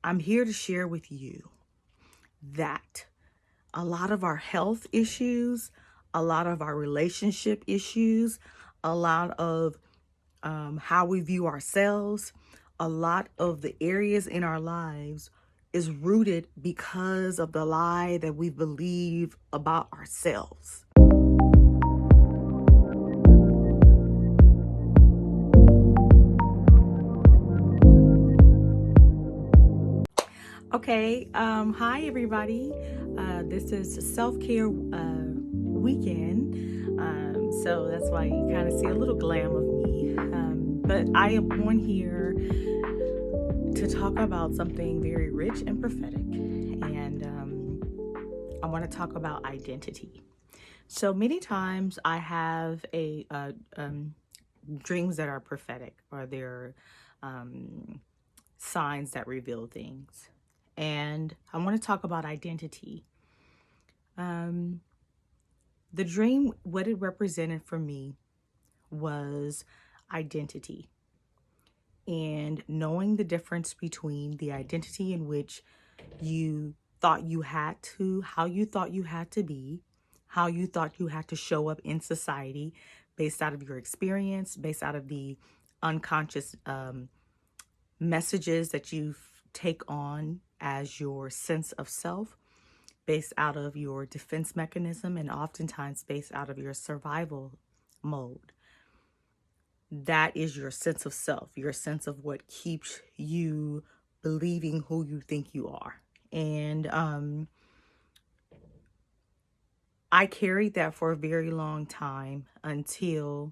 I'm here to share with you that a lot of our health issues, a lot of our relationship issues, a lot of how we view ourselves, a lot of the areas in our lives is rooted because of the lie that we believe about ourselves. Okay, hi everybody. This is self-care weekend. So that's why you kind of see a little glam of me. But I am on here to talk about something very rich and prophetic. And I want to talk about identity. So many times I have dreams that are prophetic, or they're signs that reveal things. And I want to talk about identity. Um, the dream, what it represented for me was identity, and knowing the difference between the identity in which you thought you had to, how you thought you had to be, how you thought you had to show up in society based out of your experience, based out of the unconscious messages that you take on as your sense of self, based out of your defense mechanism, and oftentimes based out of your survival mode. That is your sense of self, your sense of what keeps you believing who you think you are. And I carried that for a very long time until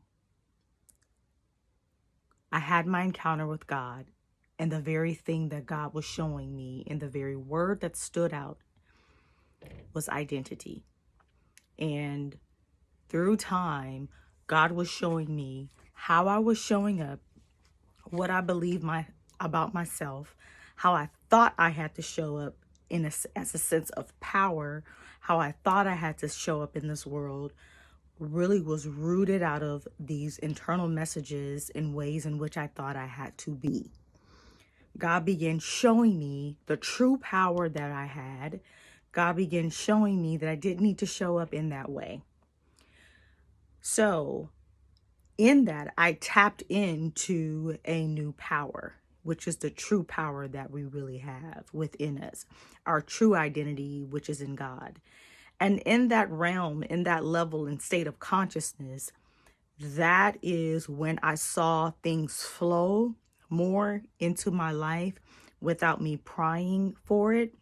I had my encounter with God. And the very thing that God was showing me, and the very word that stood out, was identity. And through time, God was showing me how I was showing up, what I believed about myself, how I thought I had to show up as a sense of power, how I thought I had to show up in this world, really was rooted out of these internal messages in ways in which I thought I had to be. God began showing me the true power that I had. God began showing me that I didn't need to show up in that way. So in that, I tapped into a new power, which is the true power that we really have within us, our true identity, which is in God. And in that realm, in that level and state of consciousness, that is when I saw things flow more into my life without me prying for it.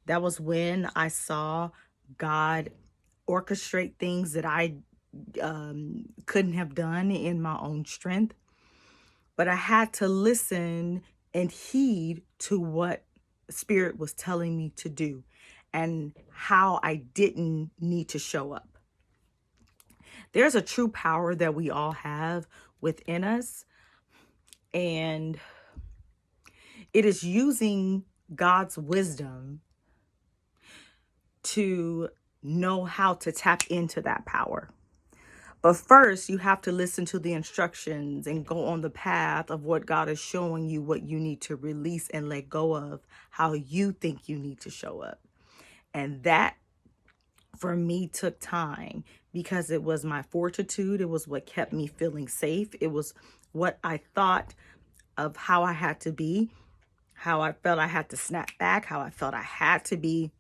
That was when I saw God orchestrate things that I couldn't have done in my own strength. But I had to listen and heed to what Spirit was telling me to do and how I didn't need to show up. There's a true power that we all have within us, and it is using God's wisdom to know how to tap into that power. But first, you have to listen to the instructions and go on the path of what God is showing you, what you need to release and let go of, how you think you need to show up. And that, for me, took time, because it was my fortitude. It was what kept me feeling safe. It was what I thought of how I had to be, how I felt I had to snap back, how I felt I had to be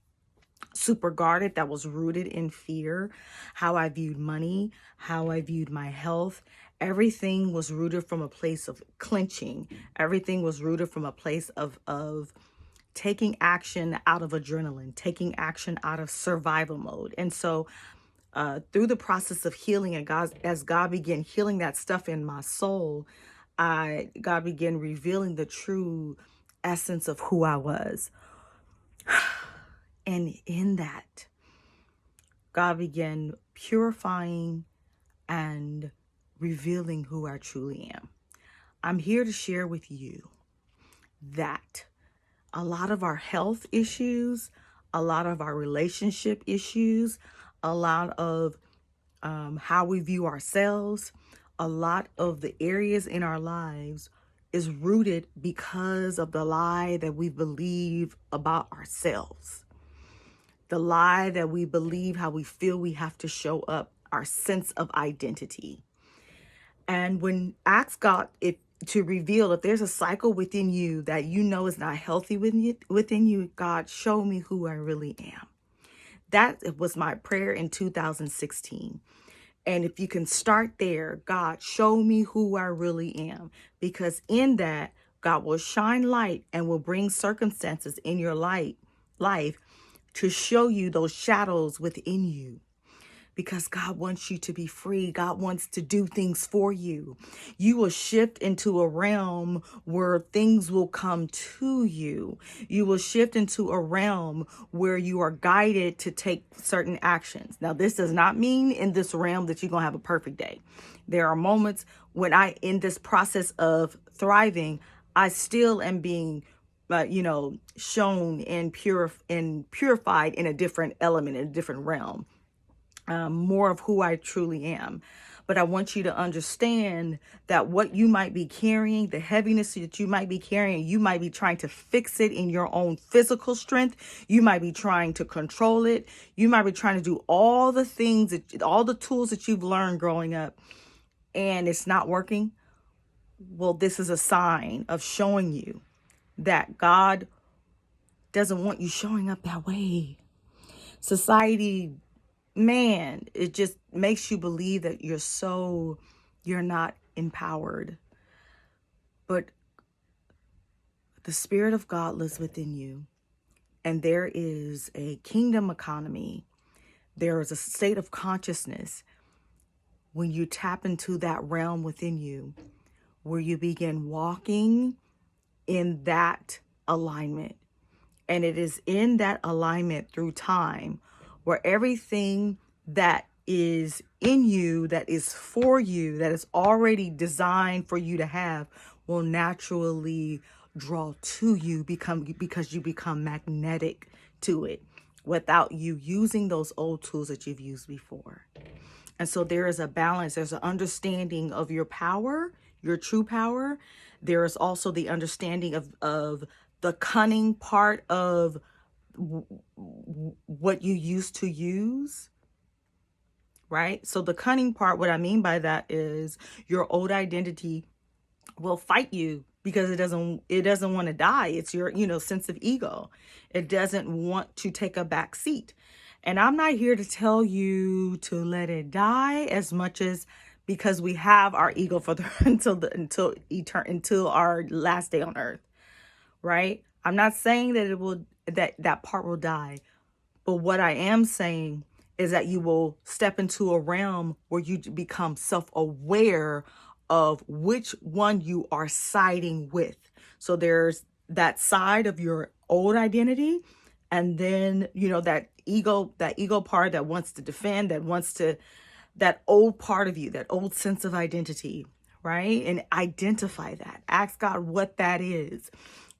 super guarded, that was rooted in fear, how I viewed money, how I viewed my health. Everything was rooted from a place of clenching. Everything was rooted from a place of taking action out of adrenaline, taking action out of survival mode. And so through the process of healing, and as God began healing that stuff in my soul, God began revealing the true essence of who I was. And in that, God began purifying and revealing who I truly am. I'm here to share with you that a lot of our health issues, a lot of our relationship issues, a lot of how we view ourselves, a lot of the areas in our lives is rooted because of the lie that we believe about ourselves. The lie that we believe how we feel we have to show up, our sense of identity. And when ask God if to reveal if there's a cycle within you that you know is not healthy within you, God, show me who I really am. That was my prayer in 2016. And if you can start there, God, show me who I really am. Because in that, God will shine light and will bring circumstances in your life to show you those shadows within you. Because God wants you to be free. God wants to do things for you. You will shift into a realm where things will come to you. You will shift into a realm where you are guided to take certain actions. Now, this does not mean in this realm that you're going to have a perfect day. There are moments when in this process of thriving, I still am being shown and purified in a different element, in a different realm. More of who I truly am. But I want you to understand that what you might be carrying, the heaviness that you might be carrying, you might be trying to fix it in your own physical strength. You might be trying to control it. You might be trying to do all the things, all the tools that you've learned growing up, and it's not working. Well, this is a sign of showing you that God doesn't want you showing up that way. Society, man, it just makes you believe that you're not empowered. But the Spirit of God lives within you, and there is a kingdom economy. There is a state of consciousness when you tap into that realm within you, where you begin walking in that alignment. And it is in that alignment through time where everything that is in you, that is for you, that is already designed for you to have, will naturally draw to you because you become magnetic to it without you using those old tools that you've used before. And so there is a balance. There's an understanding of your power, your true power. There is also the understanding of the cunning part of what you used to use, right? So the cunning part, what I mean by that is your old identity will fight you because it doesn't want to die. It's your, sense of ego. It doesn't want to take a back seat. And I'm not here to tell you to let it die as much as because we have our ego for until our last day on earth, right? I'm not saying that that part will die, but what I am saying is that you will step into a realm where you become self-aware of which one you are siding with. So there's that side of your old identity, and then that ego part that wants to defend, that old part of you, that old sense of identity, right? And identify that. Ask God what that is.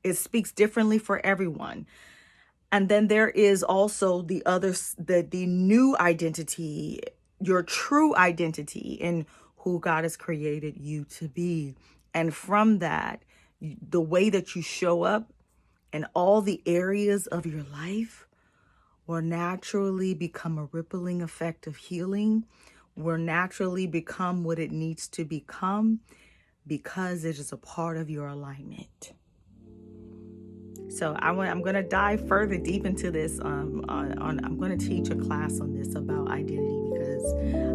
It speaks differently for everyone. And then there is also the new identity, your true identity in who God has created you to be. And from that, the way that you show up in all the areas of your life will naturally become a rippling effect of healing, will naturally become what it needs to become because it is a part of your alignment. So I'm going to dive further deep into this. I'm going to teach a class on this about identity because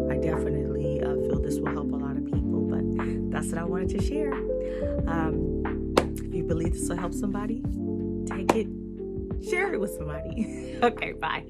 I definitely feel this will help a lot of people. But that's what I wanted to share. If you believe this will help somebody, take it, share it with somebody. Okay, bye.